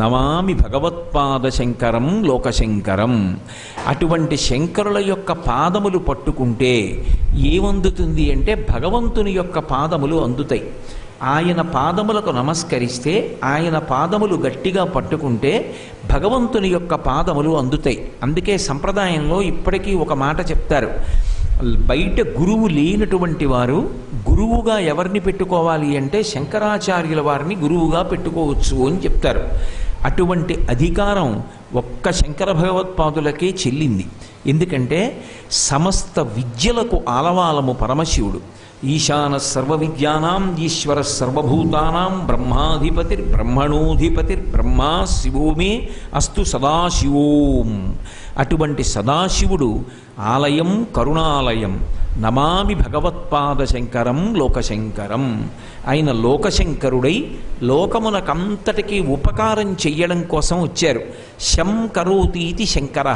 నమామి భగవత్పాద శంకరం లోకశంకరం. అటువంటి శంకరుల యొక్క పాదములు పట్టుకుంటే ఏమందుతుంది అంటే భగవంతుని యొక్క పాదములు అందుతాయి. ఆయన పాదములకు నమస్కరిస్తే, ఆయన పాదములు గట్టిగా పట్టుకుంటే భగవంతుని యొక్క పాదములు అందుతాయి. అందుకే సంప్రదాయంలో ఇప్పటికీ ఒక మాట చెప్తారు, బయట గురువు లేనటువంటి వారు గురువుగా ఎవరిని పెట్టుకోవాలి అంటే శంకరాచార్యుల వారిని గురువుగా పెట్టుకోవచ్చు అని చెప్తారు. అటువంటి అధికారం ఒక్క శంకర భగవత్పాదులకే చెల్లింది. ఎందుకంటే సమస్త విద్యలకు ఆలవాలము పరమశివుడు. ఈశాన సర్వ విద్యానాం ఈశ్వర సర్వభూతానాం బ్రహ్మాధిపతిర్బ్రహ్మణోధిపతిర్బ్రహ్మా శివో మే అస్తు సదాశివోం. అటువంటి సదాశివుడు ఆలయం కరుణాలయం. నమామి భగవత్పాద శంకరం లోకశంకరం. ఆయన లోకశంకరుడై లోకమునకంతటికీ ఉపకారం చెయ్యడం కోసం వచ్చారు. శం కరోతీతి శంకర,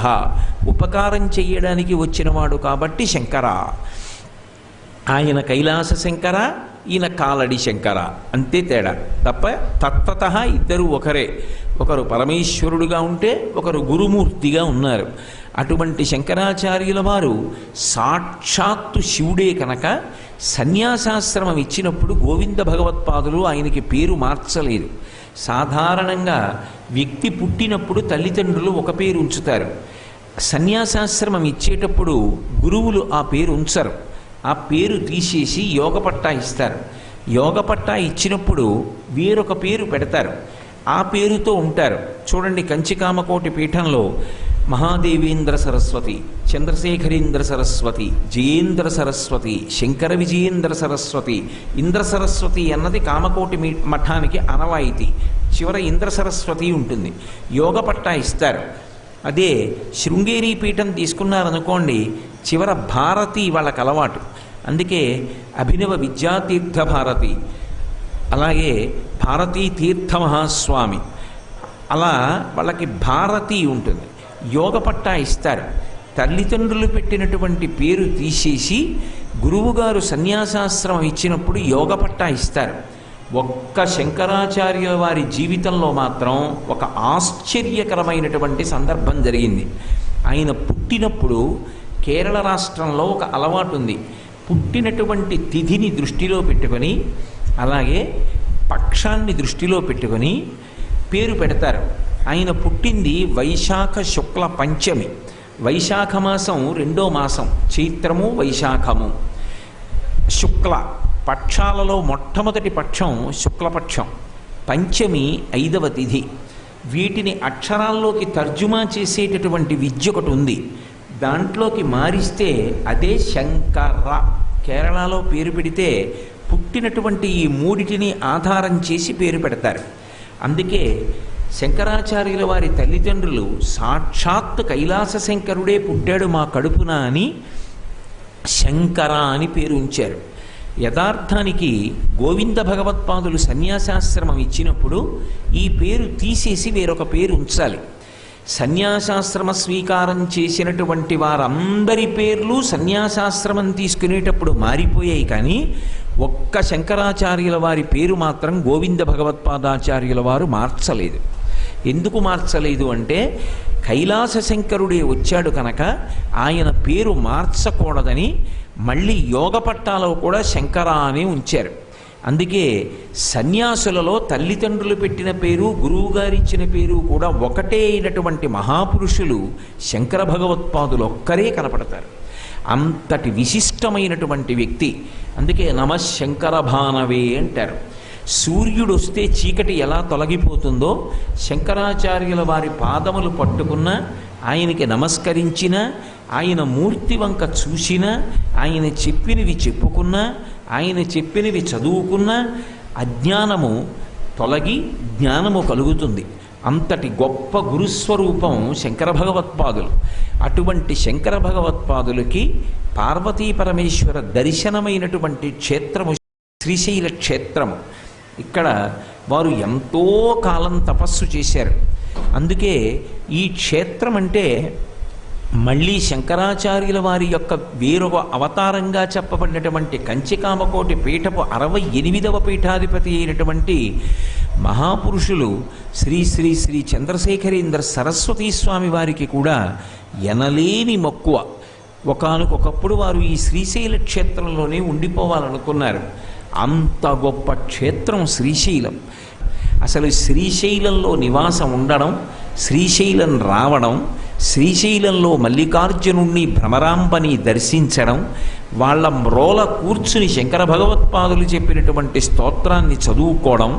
ఉపకారం చెయ్యడానికి వచ్చినవాడు కాబట్టి శంకర. ఆయన కైలాస శంకర, ఈయన కాలడి శంకర, అంతే తేడా తప్ప తత్వత ఇద్దరు ఒకరే. ఒకరు పరమేశ్వరుడుగా ఉంటే ఒకరు గురుమూర్తిగా ఉన్నారు. అటువంటి శంకరాచార్యుల వారు సాక్షాత్తు శివుడే కనుక సన్యాసాశ్రమం ఇచ్చినప్పుడు గోవింద భగవత్పాదులు ఆయనకి పేరు మార్చలేదు. సాధారణంగా వ్యక్తి పుట్టినప్పుడు తల్లిదండ్రులు ఒక పేరు ఉంచుతారు. సన్యాసాశ్రమం ఇచ్చేటప్పుడు గురువులు ఆ పేరు ఉంచరు. ఆ పేరు తీసేసి యోగపట్టా ఇస్తారు. యోగపట్టా ఇచ్చినప్పుడు వేరొక పేరు పెడతారు. ఆ పేరుతో ఉంటారు. చూడండి, కంచికామకోటి పీఠంలో మహాదేవేంద్ర సరస్వతి, చంద్రశేఖరేంద్ర సరస్వతి, జయేంద్ర సరస్వతి, శంకర విజయేంద్ర సరస్వతి, ఇంద్ర సరస్వతి అన్నది కామకోటి మఠానికి అనవాయితీ. చివర ఇంద్ర సరస్వతి ఉంటుంది. యోగపట్టా ఇస్తారు. అదే శృంగేరి పీఠం తీసుకున్నారనుకోండి, చివర భారతి వాళ్ళకి అలవాటు. అందుకే అభినవ విద్యాతీర్థ భారతి, అలాగే భారతీ తీర్థ మహాస్వామి, అలా వాళ్ళకి భారతి ఉంటుంది. యోగపట్టా ఇస్తారు. తల్లిదండ్రులు పెట్టినటువంటి పేరు తీసేసి గురువుగారు సన్యాసాశ్రమం ఇచ్చినప్పుడు యోగపట్టా ఇస్తారు. ఒక్క శంకరాచార్య వారి జీవితంలో మాత్రం ఒక ఆశ్చర్యకరమైనటువంటి సందర్భం జరిగింది. ఆయన పుట్టినప్పుడు కేరళ రాష్ట్రంలో ఒక అలవాటు ఉంది. పుట్టినటువంటి తిథిని దృష్టిలో పెట్టుకొని, అలాగే పక్షాన్ని దృష్టిలో పెట్టుకొని పేరు పెడతారు. ఆయన పుట్టింది వైశాఖ శుక్ల పంచమి. వైశాఖ మాసం రెండో మాసం, చైత్రము వైశాఖము. శుక్ల పక్షాలలో మొట్టమొదటి పక్షం శుక్లపక్షం, పంచమి 5వ తిథి. వీటిని అక్షరాల్లోకి తర్జుమా చేసేటటువంటి విద్య ఒకటి ఉంది. దాంట్లోకి మారిస్తే అదే శంకర. కేరళలో పేరు పెడితే పుట్టినటువంటి ఈ మూడిటిని ఆధారం చేసి పేరు పెడతారు. అందుకే శంకరాచార్యుల వారి తల్లిదండ్రులు సాక్షాత్ కైలాస శంకరుడే పుట్టాడు మా కడుపున అని శంకర అని పేరు ఉంచారు. యథార్థానికి గోవింద భగవత్పాదులు సన్యాసాశ్రమం ఇచ్చినప్పుడు ఈ పేరు తీసేసి వేరొక పేరు ఉంచాలి. సన్యాసాశ్రమ స్వీకారం చేసినటువంటి వారందరి పేర్లు సన్యాసాశ్రమం తీసుకునేటప్పుడు మారిపోయాయి. కానీ ఒక్క శంకరాచార్యుల వారి పేరు మాత్రం గోవింద భగవత్పాదాచార్యుల వారు మార్చలేదు. ఎందుకు మార్చలేదు అంటే కైలాస శంకరుడే వచ్చాడు కనుక ఆయన పేరు మార్చకూడదని మళ్ళీ యోగపట్టాలో కూడా శంకర అని ఉంచారు. అందుకే సన్యాసులలో తల్లిదండ్రులు పెట్టిన పేరు, గురువుగారిచ్చిన పేరు కూడా ఒకటే అయినటువంటి మహాపురుషులు శంకర భగవత్పాదులు ఒక్కరే కనపడతారు. అంతటి విశిష్టమైనటువంటి వ్యక్తి. అందుకే నమః శంకర భానవే అంటారు. సూర్యుడు వస్తే చీకటి ఎలా తొలగిపోతుందో శంకరాచార్యుల వారి పాదములు పట్టుకున్న, ఆయనకి నమస్కరించిన, ఆయన మూర్తి వంక చూసిన, ఆయన చెప్పినవి చెప్పుకున్నా, ఆయన చెప్పినవి చదువుకున్నా అజ్ఞానము తొలగి జ్ఞానము కలుగుతుంది. అంతటి గొప్ప గురుస్వరూపం శంకర భగవత్పాదులు. అటువంటి శంకర భగవత్పాదులకి పార్వతీ పరమేశ్వర దర్శనమైనటువంటి క్షేత్రము శ్రీశైల క్షేత్రము. ఇక్కడ వారు ఎంతో కాలం తపస్సు చేశారు. అందుకే ఈ క్షేత్రం అంటే మళ్ళీ శంకరాచార్యుల వారి యొక్క వేరొక అవతారంగా చెప్పబడినటువంటి కంచికామకోటి పీఠపు 68వ పీఠాధిపతి అయినటువంటి మహాపురుషులు శ్రీ శ్రీ శ్రీ చంద్రశేఖరేంద్ర సరస్వతీ స్వామి వారికి కూడా ఎనలేని మక్కువ. ఒకానొకప్పుడు వారు ఈ శ్రీశైల క్షేత్రంలోనే ఉండిపోవాలనుకున్నారు. అంత గొప్ప క్షేత్రం శ్రీశైలం. అసలు శ్రీశైలంలో నివాసం ఉండడం, శ్రీశైలం రావడం, శ్రీశైలంలో మల్లికార్జునుణ్ణి భ్రమరాంబని దర్శించడం, వాళ్ళ మ్రోల కూర్చుని శంకర భగవత్పాదులు చెప్పినటువంటి స్తోత్రాన్ని చదువుకోవడం,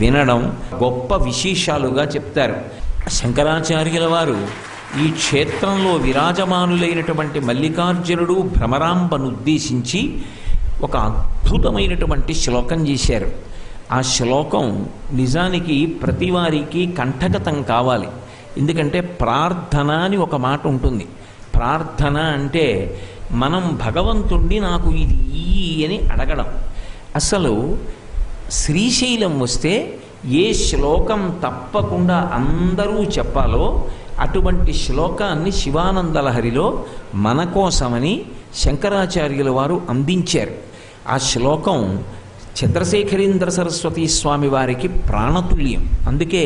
వినడం గొప్ప విశేషాలుగా చెప్తారు. శంకరాచార్యుల వారు ఈ క్షేత్రంలో విరాజమానులైనటువంటి మల్లికార్జునుడు భ్రమరాంబను ఉద్దేశించి ఒక అద్భుతమైనటువంటి శ్లోకం చేశారు. ఆ శ్లోకం నిజానికి ప్రతివారికి కంఠగతం కావాలి. ఎందుకంటే ప్రార్థన అని ఒక మాట ఉంటుంది. ప్రార్థన అంటే మనం భగవంతుణ్ణి నాకు ఇది ఈ అని అడగడం. అసలు శ్రీశైలం వస్తే ఏ శ్లోకం తప్పకుండా అందరూ చెప్పాలో అటువంటి శ్లోకాన్ని శివానందలహరిలో మన కోసమని శంకరాచార్యుల వారు అందించారు. ఆ శ్లోకం చంద్రశేఖరేంద్ర సరస్వతీ స్వామి వారికి ప్రాణతుల్యం. అందుకే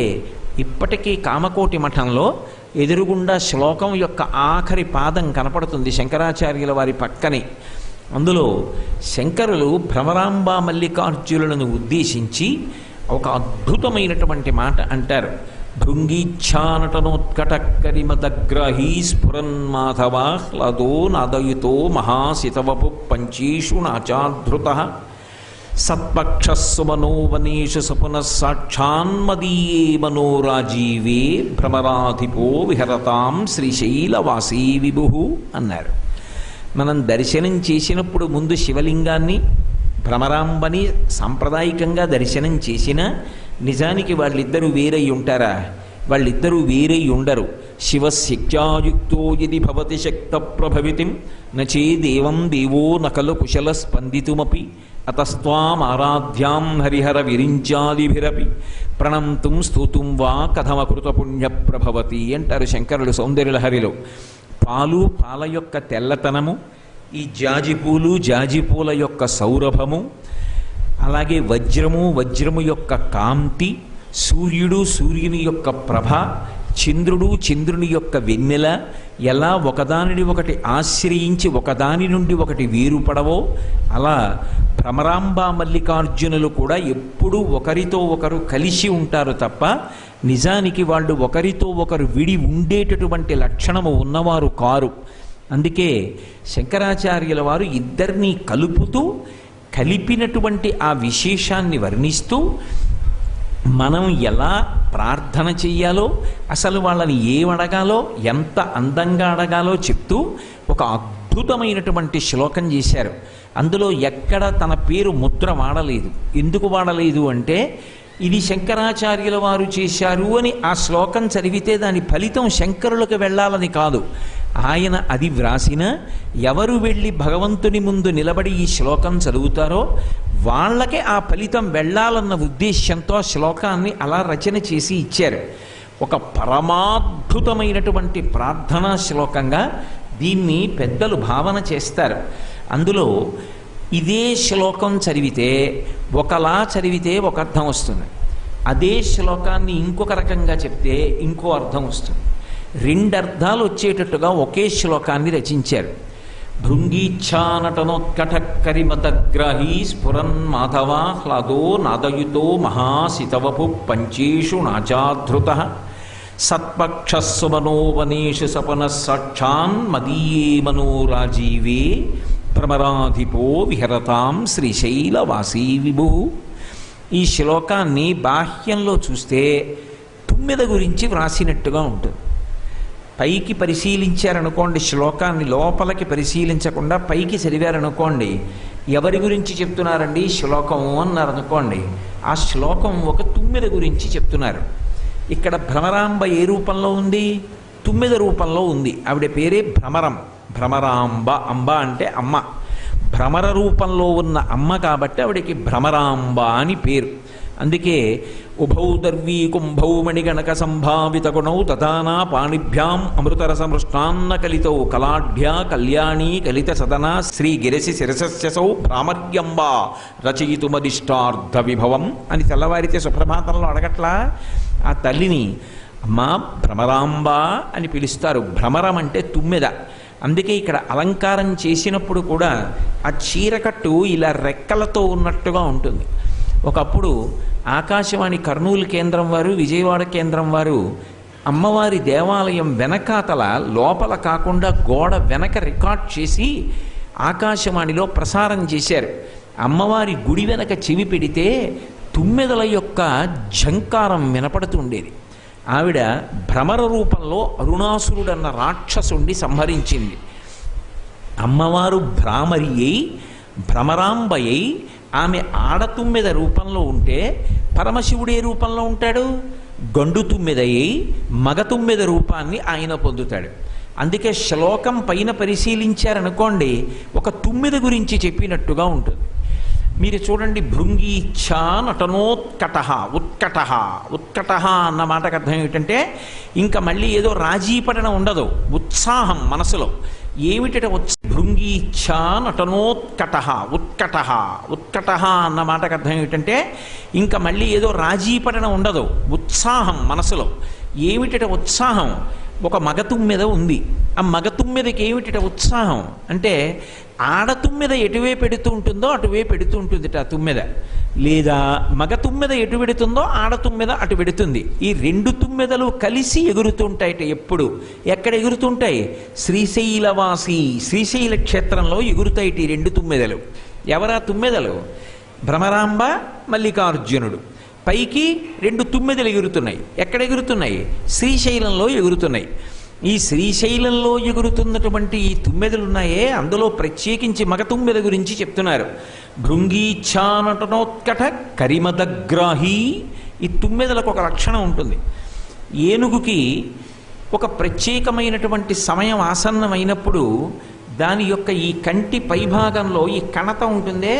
ఇప్పటికీ కామకోటి మఠంలో ఎదురుగుండా శ్లోకం యొక్క ఆఖరి పాదం కనపడుతుంది శంకరాచార్యుల వారి పక్కనే. అందులో శంకరులు భ్రమరాంబ మల్లికార్జునులను ఉద్దేశించి ఒక అద్భుతమైనటువంటి మాట అంటారు. భృంగీచ్ఛానటనోత్కటక్కరిమదగ్రహీ స్ఫురన్మాధవాహ్లాదో నాదయుతో మహాసితవపు పంచీషు నాచాధృత సత్పక్షస్సు మనోవనేషు సపునః సాక్షాన్మదీయే మనోరాజీవే భ్రమరాధిపో విహరతాం శ్రీశైలవాసీ విభు అన్నారు. మనం దర్శనం చేసినప్పుడు ముందు శివలింగాన్ని భ్రమరాంబని సాంప్రదాయికంగా దర్శనం చేసినా నిజానికి వాళ్ళిద్దరూ వేరై ఉంటారా? వాళ్ళిద్దరూ వేరై ఉండరు. శివశక్త్యాయుక్తో యది భవతి శక్త ప్రభవితిం నచే దేవం దేవో నకలు కుశల స్పందితుమపి అతస్త్వాం ఆరాధ్యాం హరిహర విరించాదిభిరపి ప్రణంతుం స్తోతుం వా కథమకృత పుణ్య ప్రభవతి అంటారు శంకరులు సౌందర్యలహరిలో. పాలు, పాల యొక్క తెల్లతనము, ఈ జాజిపూలు, జాజిపూల యొక్క సౌరభము, అలాగే వజ్రము, వజ్రము యొక్క కాంతి, సూర్యుడు, సూర్యుని యొక్క ప్రభ, చంద్రుడు, చంద్రుని యొక్క వెన్నెల ఎలా ఒకదానిని ఒకటి ఆశ్రయించి ఒకదాని నుండి ఒకటి వేరుపడవో అలా భ్రమరాంబ మల్లికార్జునులు కూడా ఎప్పుడూ ఒకరితో ఒకరు కలిసి ఉంటారు తప్ప నిజానికి వాళ్ళు ఒకరితో ఒకరు విడి ఉండేటటువంటి లక్షణము ఉన్నవారు కారు. అందుకే శంకరాచార్యుల వారు ఇద్దరినీ కలుపుతూ కలిపినటువంటి ఆ విశేషాన్ని వర్ణిస్తూ మనం ఎలా ప్రార్థన చెయ్యాలో, అసలు వాళ్ళని ఏమడగాలో, ఎంత అందంగా అడగాలో చెప్తూ ఒక అద్భుతమైనటువంటి శ్లోకం చేశారు. అందులో ఎక్కడ తన పేరు ముద్ర వాడలేదు. ఎందుకు వాడలేదు అంటే ఇది శంకరాచార్యుల వారు చేశారు అని ఆ శ్లోకం చదివితే దాని ఫలితం శంకరులకు వెళ్ళాలని కాదు. ఆయన అది వ్రాసిన ఎవరు వెళ్ళి భగవంతుని ముందు నిలబడి ఈ శ్లోకం చదువుతారో వాళ్ళకే ఆ ఫలితం వెళ్ళాలన్న ఉద్దేశ్యంతో ఆ శ్లోకాన్ని అలా రచన చేసి ఇచ్చారు. ఒక పరమాద్భుతమైనటువంటి ప్రార్థనా శ్లోకంగా దీన్ని పెద్దలు భావన చేస్తారు. అందులో ఇదే శ్లోకం చదివితే ఒకలా చదివితే ఒక అర్థం వస్తుంది, అదే శ్లోకాన్ని ఇంకొక రకంగా చెప్తే ఇంకో అర్థం వస్తుంది. రెండు అర్థాలు వచ్చేటట్టుగా ఒకే శ్లోకాన్ని రచించారు. భృంగీచ్ఛానటనోత్కటక్కరిమదగ్రహీ స్ఫురన్ మాధవాహ్లాదో నాదయుతో మహాసితవపు పంచేషు నాచాధృత సత్పక్షస్సు మనోవనేషు సపనః సాక్షాన్ మదీయే మనోరాజీవే భ్రమరాధిపో విహరతాం శ్రీశైలవాసీ విభు. ఈ శ్లోకాన్ని బాహ్యంలో చూస్తే తుమ్మెద గురించి వ్రాసినట్టుగా ఉంటుంది. పైకి పరిశీలించారనుకోండి, శ్లోకాన్ని లోపలికి పరిశీలించకుండా పైకి చదివారనుకోండి, ఎవరి గురించి చెప్తున్నారండి శ్లోకం అన్నారనుకోండి, ఆ శ్లోకం ఒక తుమ్మెద గురించి చెప్తున్నారు. ఇక్కడ భ్రమరాంబ ఏ రూపంలో ఉంది? తుమ్మెద రూపంలో ఉంది. ఆవిడ పేరే భ్రమరం, భ్రమరాంబ. అంబ అంటే అమ్మ. భ్రమర రూపంలో ఉన్న అమ్మ కాబట్టి ఆవిడకి భ్రమరాంబ అని పేరు. అందుకే ఉభౌ దర్వీ కుంభౌ మణిగణక సంభావిత గుణౌ తథానా పాణిభ్యాం అమృతరసమృష్టాన్న కలితౌ కలాఢ్య కళ్యాణీ కలిత సదన శ్రీ గిరసి శిరసస్యసౌ భ్రామర్యంబా రచయితుమదిష్టార్థ విభవం అని తెల్లవారితే సుప్రభాతంలో అడగట్లా ఆ తల్లిని అమ్మా భ్రమరాంబ అని పిలుస్తారు. భ్రమరం అంటే తుమ్మెద. అందుకే ఇక్కడ అలంకారం చేసినప్పుడు కూడా ఆ చీరకట్టు ఇలా రెక్కలతో ఉన్నట్టుగా ఉంటుంది. ఒకప్పుడు ఆకాశవాణి కర్నూలు కేంద్రం వారు, విజయవాడ కేంద్రం వారు అమ్మవారి దేవాలయం వెనకాతల లోపల కాకుండా గోడ వెనక రికార్డ్ చేసి ఆకాశవాణిలో ప్రసారం చేశారు. అమ్మవారి గుడి వెనక చెవి పెడితే తుమ్మెదల యొక్క ఝంకారం వినపడుతుండేది. ఆవిడ భ్రమర రూపంలో అరుణాసురుడన్న రాక్షసుండి సంహరించింది. అమ్మవారు భ్రామరి అయి భ్రమరాంబయ్యి ఆమె ఆడతుమ్మెద రూపంలో ఉంటే పరమశివుడే రూపంలో ఉంటాడు. గండు తుమ్మెదయ్యి మగ తుమ్మెద రూపాన్ని ఆయన పొందుతాడు. అందుకే శ్లోకం పైన పరిశీలించారనుకోండి ఒక తుమ్మెద గురించి చెప్పినట్టుగా ఉంటుంది. మీరు చూడండి, భృంగీచ్ఛా నటనోత్కట ఉత్కట. ఉత్కట అన్న మాటకు అర్థం ఏమిటంటే ఇంకా మళ్ళీ ఏదో రాజీపడన ఉండదు, ఉత్సాహం మనసులో. ఏమిట భృంగీచ్ఛా నటనోత్కట ఉత్కట. ఉత్కట అన్న మాటకు అర్థం ఏమిటంటే ఇంకా మళ్ళీ ఏదో రాజీపడన ఉండదు, ఉత్సాహం మనసులో. ఏమిట ఉత్సాహం? ఒక మగతుమ్మెద ఉంది. ఆ మగతుమ్మెదకి ఏమిట ఉత్సాహం అంటే ఆడతుమ్మెద ఎటువైపు పెడుతూ ఉంటుందో అటువైపు పెడుతూ ఉంటుంది ఆ తుమ్మెద. లేదా మగ తుమ్మెద ఎటు పెడుతుందో ఆడతుమ్మెద అటు పెడుతుంది. ఈ రెండు తుమ్మెదలు కలిసి ఎగురుతుంటాయిట. ఎప్పుడు ఎక్కడ ఎగురుతుంటాయి? శ్రీశైలవాసి శ్రీశైల క్షేత్రంలో ఎగురుతాయిట ఈ రెండు తుమ్మెదలు. ఎవరా తుమ్మెదలు? భ్రమరాంబ, మల్లికార్జునుడు. పైకి రెండు తుమ్మెదలు ఎగురుతున్నాయి. ఎక్కడ ఎగురుతున్నాయి? శ్రీశైలంలో ఎగురుతున్నాయి. ఈ శ్రీశైలంలో ఎగురుతున్నటువంటి ఈ తుమ్మెదలు ఉన్నాయే, అందులో ప్రత్యేకించి మగ తుమ్మెద గురించి చెప్తున్నారు. భృంగీచ్ఛానటనోత్కట కరిమదగ్రాహి. ఈ తుమ్మెదలకు ఒక లక్షణం ఉంటుంది. ఏనుగుకి ఒక ప్రత్యేకమైనటువంటి సమయం ఆసన్నమైనప్పుడు దాని యొక్క ఈ కంటి పైభాగంలో ఈ కణత ఉంటుందే,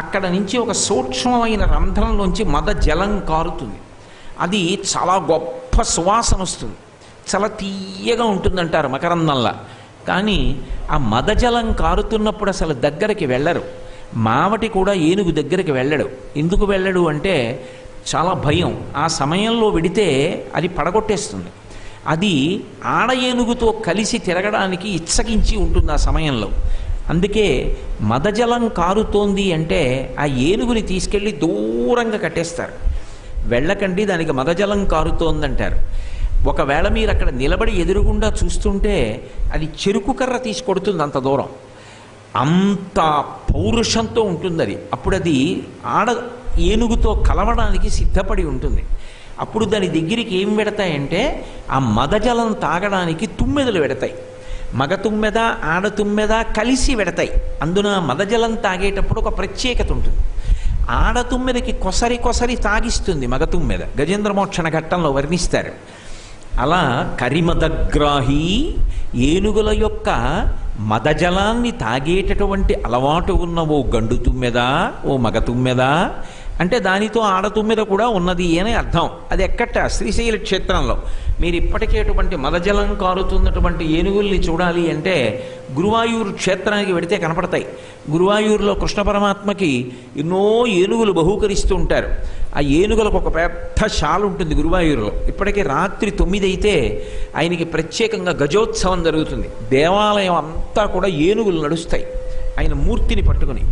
అక్కడ నుంచి ఒక సూక్ష్మమైన రంధ్రంలోంచి మద జలం కారుతుంది. అది చాలా గొప్ప సువాసన వస్తుంది, చాలా తీయగా ఉంటుందంటారు మకరందంలా. కానీ ఆ మదజలం కారుతున్నప్పుడు అసలు దగ్గరికి వెళ్ళరు. మావటి కూడా ఏనుగు దగ్గరికి వెళ్ళడు. ఎందుకు వెళ్ళడు అంటే చాలా భయం. ఆ సమయంలో వెడితే అది పడగొట్టేస్తుంది. అది ఆడ ఏనుగుతో కలిసి తిరగడానికి ఇచ్చగించి ఉంటుంది ఆ సమయంలో. అందుకే మదజలం కారుతోంది అంటే ఆ ఏనుగుని తీసుకెళ్ళి దూరంగా కట్టేస్తారు. వెళ్ళకండి, దానికి మదజలం కారుతోందంటారు. ఒకవేళ మీరు అక్కడ నిలబడి ఎదురుగుండా చూస్తుంటే అది చెరుకు కర్ర తీసి కొడుతుంది అంత దూరం. అంత పౌరుషంతో ఉంటుంది అది. అప్పుడు అది ఆడ ఏనుగుతో కలవడానికి సిద్ధపడి ఉంటుంది. అప్పుడు దాని దగ్గరికి ఏం పెడతాయంటే ఆ మదజలం తాగడానికి తుమ్మెదలు పెడతాయి. మగ తుమ్మెద ఆడ తుమ్మెద కలిసి పెడతాయి. అందున మదజలం తాగేటప్పుడు ఒక ప్రత్యేకత ఉంటుంది. ఆడ తుమ్మెదకి కొసరి కొసరి తాగిస్తుంది మగ తుమ్మెద. గజేంద్రమోక్షణ ఘట్టంలో వర్ణిస్తారు. అలా కరిమదగ్రాహి ఏనుగుల యొక్క మదజలాన్ని తాగేటటువంటి అలవాటు ఉన్న ఓ గండు తుమ్మెద, ఓ మగ తుమ్మెద అంటే దానితో ఆడతుమ్మెద కూడా ఉన్నది అని అర్థం. అది ఎక్కట? శ్రీశైల క్షేత్రంలో. మీరు ఇప్పటికేటువంటి మదజలం కారుతున్నటువంటి ఏనుగుల్ని చూడాలి అంటే గురువాయూరు క్షేత్రానికి వెడితే కనపడతాయి. గురువాయూరులో కృష్ణ పరమాత్మకి ఎన్నో ఏనుగులు బహూకరిస్తూ ఉంటారు. ఆ ఏనుగులకు ఒక పెద్ద శాల ఉంటుంది గురువాయూరులో. ఇప్పటికీ రాత్రి 9 అయితే ఆయనకి ప్రత్యేకంగా గజోత్సవం జరుగుతుంది. దేవాలయం అంతా కూడా ఏనుగులు నడుస్తాయి ఆయన మూర్తిని పట్టుకుని.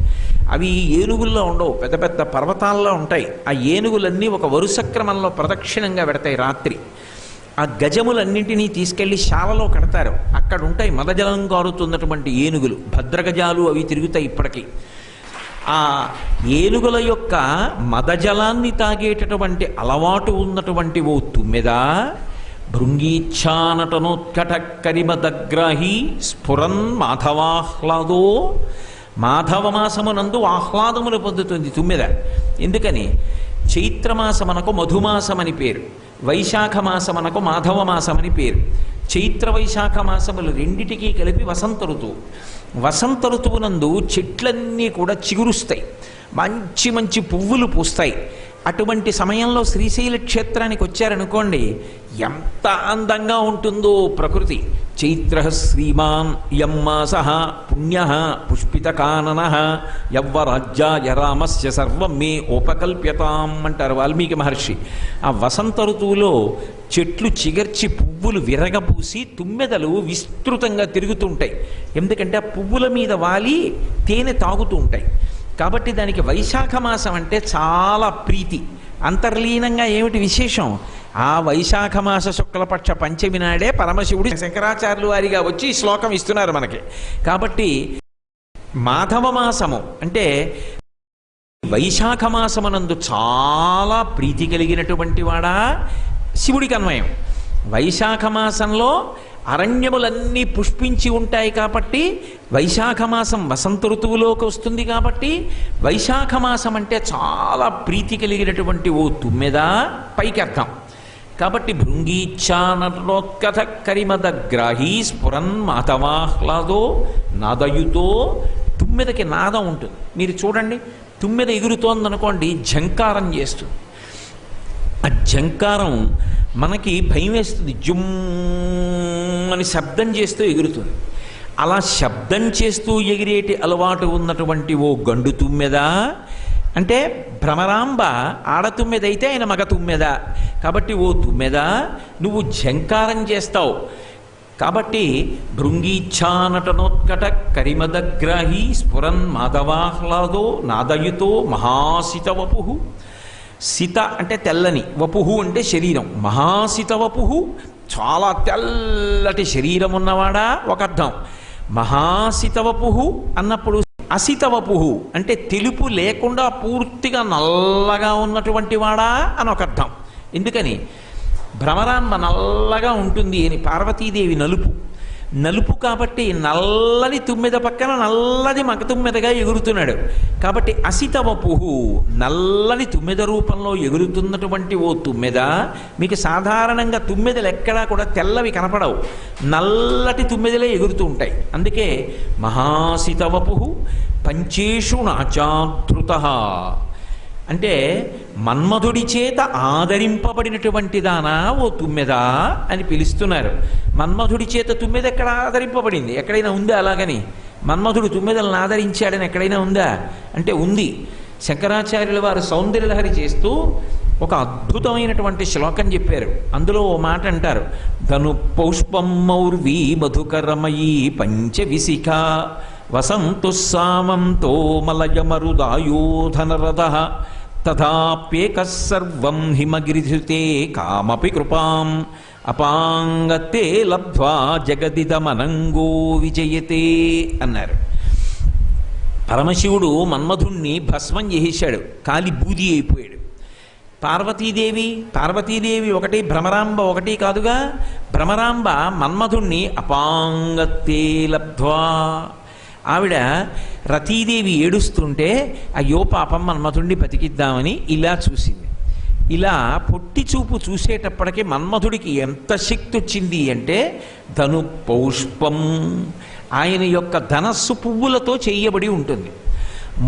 అవి ఏనుగుల్లో ఉండవు, పెద్ద పెద్ద పర్వతాల్లో ఉంటాయి. ఆ ఏనుగులన్నీ ఒక వరుస క్రమంలో ప్రదక్షిణంగా పెడతాయి రాత్రి. ఆ గజములన్నింటినీ తీసుకెళ్లి శాలలో కడతారు. అక్కడ ఉంటాయి మదజలం కారుతున్నటువంటి ఏనుగులు, భద్రగజాలు అవి తిరుగుతాయి ఇప్పటికీ. ఆ ఏనుగుల యొక్క మదజలాన్ని తాగేటటువంటి అలవాటు ఉన్నటువంటి ఓ తుమ్మెద భృంగీచ్ఛానటనోత్కట కరిమదగ్రాహి స్ఫురన్ మాధవాహ్లాదో. మాధవమాసమునందు ఆహ్లాదములు పొందుతుంది తుమ్మెద. ఎందుకని? చైత్రమాసమనకు మధుమాసమని పేరు, వైశాఖ మాసమనకు మాధవ మాసమని పేరు. చైత్ర వైశాఖ మాసములు రెండిటికీ కలిపి వసంత ఋతువు. వసంత ఋతువునందు చెట్లన్నీ కూడా చిగురుస్తాయి, మంచి మంచి పువ్వులు పూస్తాయి. అటువంటి సమయంలో శ్రీశైల క్షేత్రానికి వచ్చారనుకోండి, ఎంత అందంగా ఉంటుందో ప్రకృతి. చైత్ర శ్రీమాన్ యమ్మాస పుణ్య పుష్పితకానన యవ్వరాజ్యాయ రామస్య సర్వం మే ఉపకల్ప్యతాం అంటారు వాల్మీకి మహర్షి. ఆ వసంత ఋతువులో చెట్లు చిగర్చి పువ్వులు విరగపూసి తుమ్మెదలు విస్తృతంగా తిరుగుతుంటాయి. ఎందుకంటే ఆ పువ్వుల మీద వాలి తేనె తాగుతూ ఉంటాయి. కాబట్టి దానికి వైశాఖ మాసం అంటే చాలా ప్రీతి. అంతర్లీనంగా ఏమిటి విశేషం? ఆ వైశాఖ మాస శుక్లపక్ష పంచమి నాడే పరమశివుడు శంకరాచార్యులు వారిగా వచ్చి ఈ శ్లోకం ఇస్తున్నారు మనకి. కాబట్టి మాధవ మాసము అంటే వైశాఖ మాసమునందు చాలా ప్రీతి కలిగినటువంటి వాడా శివుడికి అన్వయం. వైశాఖ మాసంలో అరణ్యములన్నీ పుష్పించి ఉంటాయి కాబట్టి, వైశాఖ మాసం వసంత ఋతువులోకి వస్తుంది కాబట్టి, వైశాఖ మాసం అంటే చాలా ప్రీతి కలిగినటువంటి ఓ తుమ్మెద పైకి అర్థం. కాబట్టి భృంగీచ్ఛానోత్కథ కరిమదగ్రాహీ స్ఫురన్ మాతవాహ్లాదో నాదయుతో. తుమ్మెదకి నాదం ఉంటుంది. మీరు చూడండి, తుమ్మెద ఎగురుతోందనుకోండి, ఝంకారం చేస్తుంది. ఆ ఝంకారం మనకి భయం వేస్తుంది. జుమ్ అని శబ్దం చేస్తూ ఎగురుతుంది. అలా శబ్దం చేస్తూ ఎగిరేటి అలవాటు ఉన్నటువంటి ఓ గండు తుమ్మెద అంటే భ్రమరాంబ ఆడతుమ్మెదైతే ఆయన మగ తుమ్మెద. కాబట్టి ఓ తుమ్మెద నువ్వు ఝంకారం చేస్తావు. కాబట్టి భృంగీచ్ఛానటనోత్కట కరిమదగ్రాహి స్ఫురన్ మాధవాహ్లాదో నాదయుతో మహాసితవపు. సిత అంటే తెల్లని, వపుహు అంటే శరీరం. మహాసితవపుహు చాలా తెల్లటి శరీరం ఉన్నవాడా ఒక అర్థం. మహాసితవపుహు అన్నప్పుడు అసితవపుహు అంటే తెలుపు లేకుండా పూర్తిగా నల్లగా ఉన్నటువంటి వాడా అని ఒక అర్థం. ఎందుకని? భ్రమరాంబ నల్లగా ఉంటుంది అని, పార్వతీదేవి నలుపు. నలుపు కాబట్టి నల్లని తుమ్మెద పక్కన నల్లది మగ తుమ్మెదగా ఎగురుతున్నాడు. కాబట్టి అసితవపుహు నల్లని తుమ్మెద రూపంలో ఎగురుతున్నటువంటి ఓ తుమ్మెద. మీకు సాధారణంగా తుమ్మెదలు ఎక్కడా కూడా తెల్లవి కనపడవు, నల్లటి తుమ్మెదలే ఎగురుతూ ఉంటాయి. అందుకే మహాసితవపుహు పంచేషు నాచాధృత అంటే మన్మధుడి చేత ఆదరింపబడినటువంటి దానా ఓ తుమ్మెద అని పిలుస్తున్నారు. మన్మధుడి చేత తుమ్మెద ఎక్కడ ఆదరింపబడింది? ఎక్కడైనా ఉందా అలాగని? మన్మధుడు తుమ్మెదలను ఆదరించాడని ఎక్కడైనా ఉందా అంటే ఉంది. శంకరాచార్యుల వారు సౌందర్యలహరి చేస్తూ ఒక అద్భుతమైనటువంటి శ్లోకం చెప్పారు. అందులో ఓ మాట అంటారు, ధను పౌష్పం మౌర్వీ మధుకరమయీ పంచవిశిఖ వసంతు సామంతో మలయమరుదాయోధనరథ తథాప్యేక సర్వం హిమగిరిధృతే కామపి కృపాం అపాంగతే లబ్ధ్వా జగదిదమనంగో విజయతే అన్నారు. పరమశివుడు మన్మధుణ్ణి భస్మం చేసేశాడు, కాలి బూది అయిపోయాడు. పార్వతీదేవి ఒకటి, భ్రమరాంబ ఒకటి కాదుగా. భ్రమరాంబ మన్మధుణ్ణి అపాంగతే లబ్ధ్వా, ఆవిడ రతీదేవి ఏడుస్తుంటే అయ్యో పాపం మన్మధుడిని బతికిద్దామని ఇలా చూసింది. ఇలా పొట్టి చూపు చూసేటప్పటికీ మన్మధుడికి ఎంత శక్తి వచ్చింది అంటే ధను పౌష్పం, ఆయన యొక్క ధనస్సు పువ్వులతో చేయబడి ఉంటుంది.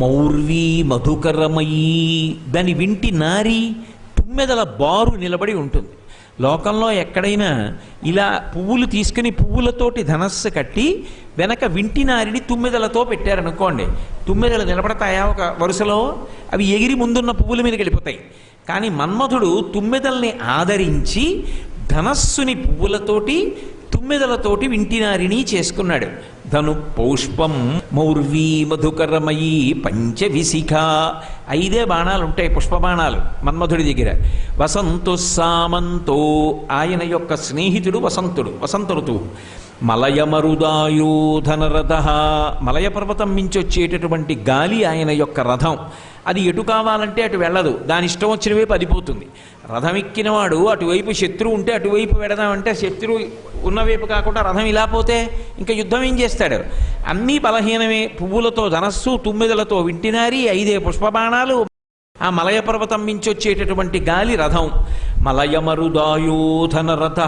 మౌర్వీ మధుకరమయీ, దాని వింటి నారి తుమ్మెదల బారు నిలబడి ఉంటుంది. లోకంలో ఎక్కడైనా ఇలా పువ్వులు తీసుకుని పువ్వులతోటి ధనస్సు కట్టి వెనక వింటి నారిని తుమ్మెదలతో పెట్టారనుకోండి, తుమ్మెదలు నిలబడతాయా ఒక వరుసలో? అవి ఎగిరి ముందున్న పువ్వుల మీదకి వెళ్ళిపోతాయి. కానీ మన్మధుడు తుమ్మెదల్ని ఆదరించి ధనస్సుని పువ్వులతోటి తుమ్మెదలతోటి వింటినారిని చేసుకున్నాడు. ధను పౌష్పం మౌర్వీ మధుకరమయీ పంచవిశిఖ, 5 బాణాలు ఉంటాయి, పుష్పబాణాలు మన్మధుడి దగ్గర. వసంతు సామంతో, ఆయన యొక్క స్నేహితుడు వసంతుడు, వసంత ఋతువు. మలయమరుదాయోధనరథ, మలయ పర్వతం మించి వచ్చేటటువంటి గాలి ఆయన యొక్క రథం. అది ఎటు కావాలంటే అటు వెళ్ళదు, దాని ఇష్టం వచ్చిన వైపు అదిపోతుంది. రథం ఎక్కినవాడు అటువైపు శత్రువు ఉంటే అటువైపు వెడదామంటే శత్రువు ఉన్నవైపు కాకుండా రథం ఇలా పోతే ఇంకా యుద్ధం ఏం చేస్తాడు? అన్నీ బలహీనమే. పువ్వులతో ధనస్సు, తుమ్మెదలతో వింటినారి, 5 పుష్పబాణాలు, ఆ మలయ పర్వతం మించి వచ్చేటటువంటి గాలి రథం. మలయమరుదాయోధన రథ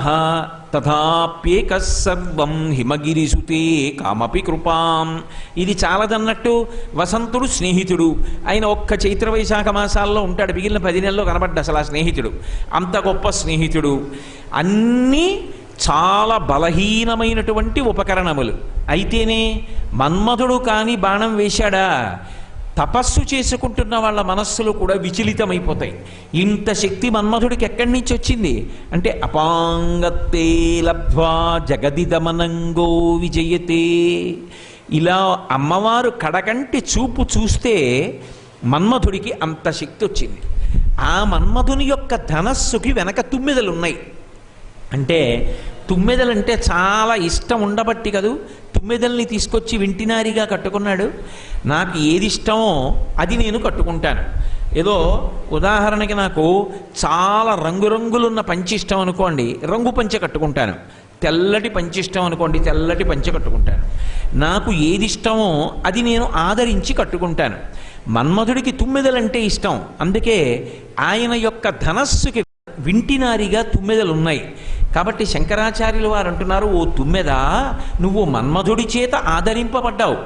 తథాప్యేక సర్వం హిమగిరిసుతే కామపి కృపాం. ఇది చాలదన్నట్టు వసంతుడు స్నేహితుడు, ఆయన ఒక్క చైత్ర వైశాఖ మాసాల్లో ఉంటాడు, మిగిలిన 10 నెలల్లో కనబడ్డ అసలు ఆ స్నేహితుడు. అంత గొప్ప స్నేహితుడు. అన్నీ చాలా బలహీనమైనటువంటి ఉపకరణములు. అయితేనే మన్మధుడు కానీ బాణం వేశాడా, తపస్సు చేసుకుంటున్న వాళ్ళ మనస్సులు కూడా విచలితమైపోతాయి. ఇంత శక్తి మన్మధుడికి ఎక్కడి నుంచి వచ్చింది అంటే, అపాంగత్తే లబ్ధ్వా జగదిదమనంగో విజయతే. ఇలా అమ్మవారు కడకంటి చూపు చూస్తే మన్మధుడికి అంత శక్తి వచ్చింది. ఆ మన్మధుని యొక్క ధనస్సుకి వెనక తుమ్మెదలున్నాయి. అంటే తుమ్మెదలంటే చాలా ఇష్టం ఉండబట్టి కదూ తుమ్మెదల్ని తీసుకొచ్చి వింటినారిగా కట్టుకున్నాడు. నాకు ఏది ఇష్టమో అది నేను కట్టుకుంటాను. ఏదో ఉదాహరణకి నాకు చాలా రంగురంగులున్న పంచి ఇష్టం అనుకోండి, రంగు పంచె కట్టుకుంటాను. తెల్లటి పంచి ఇష్టం అనుకోండి, తెల్లటి పంచె కట్టుకుంటాను. నాకు ఏది ఇష్టమో అది నేను ఆదరించి కట్టుకుంటాను. మన్మధుడికి తుమ్మెదలంటే ఇష్టం, అందుకే ఆయన యొక్క ధనస్సుకి వింటినారిగా తుమ్మెదలు ఉన్నాయి. కాబట్టి శంకరాచార్యులు వారు అంటున్నారు, ఓ తుమ్మెద, నువ్వు మన్మధుడి చేత ఆదరింపబడ్డావు.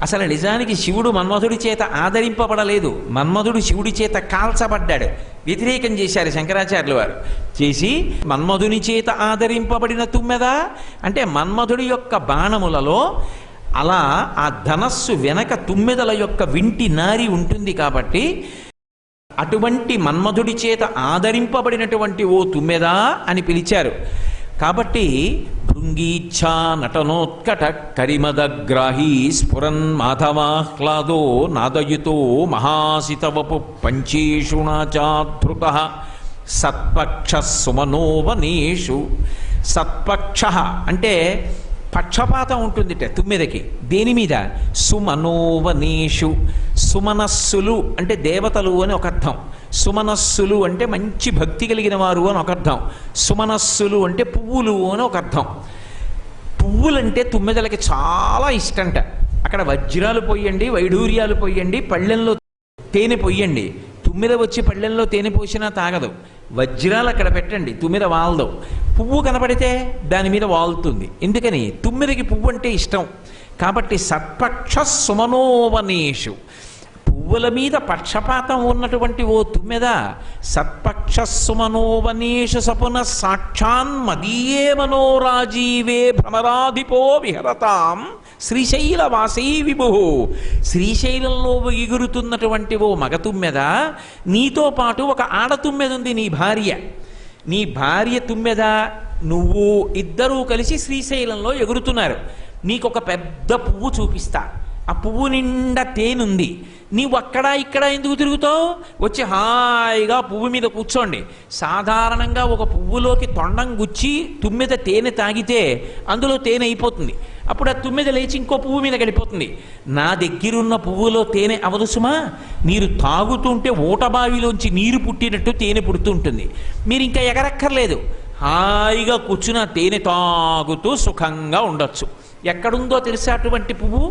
అసలు నిజానికి శివుడు మన్మధుడి చేత ఆదరింపబడలేదు, మన్మధుడు శివుడి చేత కాల్చబడ్డాడు. వ్యతిరేకం చేశారు శంకరాచార్యులు వారు. చేసి మన్మధుని చేత ఆదరింపబడిన తుమ్మెద అంటే మన్మధుడి యొక్క బాణములలో అలా ఆ ధనస్సు వెనక తుమ్మెదల యొక్క వింటి నారి ఉంటుంది. కాబట్టి అటువంటి మన్మధుడి చేత ఆదరింపబడినటువంటి ఓ తుమ్మెదా అని పిలిచారు. కాబట్టి భృంగీచ్ఛా నటనోత్కట కరిమదగ్రాహీ స్ఫురన్ మాధవాహ్లాదో నాదయుతో మహాసితవపు పంచేషుణాచాధృత సత్పక్ష సుమనోవనేషు. సత్పక్ష అంటే పక్షపాతం ఉంటుందిట తుమ్మెదకి. దేని మీద? సుమనోవనేషు. సుమనస్సులు అంటే దేవతలు అని ఒక అర్థం, సుమనస్సులు అంటే మంచి భక్తి కలిగిన వారు అని ఒక అర్థం, సుమనస్సులు అంటే పువ్వులు అని ఒక అర్థం. పువ్వులంటే తుమ్మెదలకి చాలా ఇష్టంట. అక్కడ వజ్రాలు పొయ్యండి, వైఢూర్యాలు పొయ్యండి, పళ్ళెంలో తేనె పొయ్యండి, తుమ్మెద వచ్చి పళ్ళెంలో తేనె పోసినా తాగదు. వజ్రాలు అక్కడ పెట్టండి, తుమ్మెద వాలదు. పువ్వు కనపడితే దాని మీద వాలుతుంది. ఎందుకని? తుమ్మెదకి పువ్వు అంటే ఇష్టం. కాబట్టి సత్పక్ష సుమనోవనేషు, పువ్వుల మీద పక్షపాతం ఉన్నటువంటి ఓ తుమ్మెద, సత్పక్ష సుమనోవనేషు సపున సాక్షాన్ మదీయే మనోరాజీవే భ్రమరాధిపో విహరతాం శ్రీశైలవాసీ విభు. శ్రీశైలంలో ఎగురుతున్నటువంటి ఓ మగ తుమ్మెద, నీతో పాటు ఒక ఆడతుమ్మెద ఉంది, నీ భార్య. నీ భార్య తుమ్మెద, నువ్వు ఇద్దరూ కలిసి శ్రీశైలంలో ఎగురుతున్నారు. నీకు ఒక పెద్ద పువ్వు చూపిస్తా, ఆ పువ్వు నిండా తేనుంది. నీవు అక్కడ ఇక్కడ ఎందుకు తిరుగుతావు? వచ్చి హాయిగా పువ్వు మీద కూర్చోండి. సాధారణంగా ఒక పువ్వులోకి తొండం గుచ్చి తుమ్మెద తేనె తాగితే అందులో తేనె అయిపోతుంది. అప్పుడు ఆ తుమ్మెద లేచి ఇంకో పువ్వు మీద గడిపోతుంది. నా దగ్గరున్న పువ్వులో తేనె అవదు సుమా. మీరు తాగుతుంటే ఊటబావిలోంచి నీరు పుట్టినట్టు తేనె పుడుతుంటుంది. మీరు ఇంకా ఎగరక్కర్లేదు, హాయిగా కూర్చున్న తేనె తాగుతూ సుఖంగా ఉండొచ్చు. ఎక్కడుందో తెలిసే అటువంటి పువ్వు?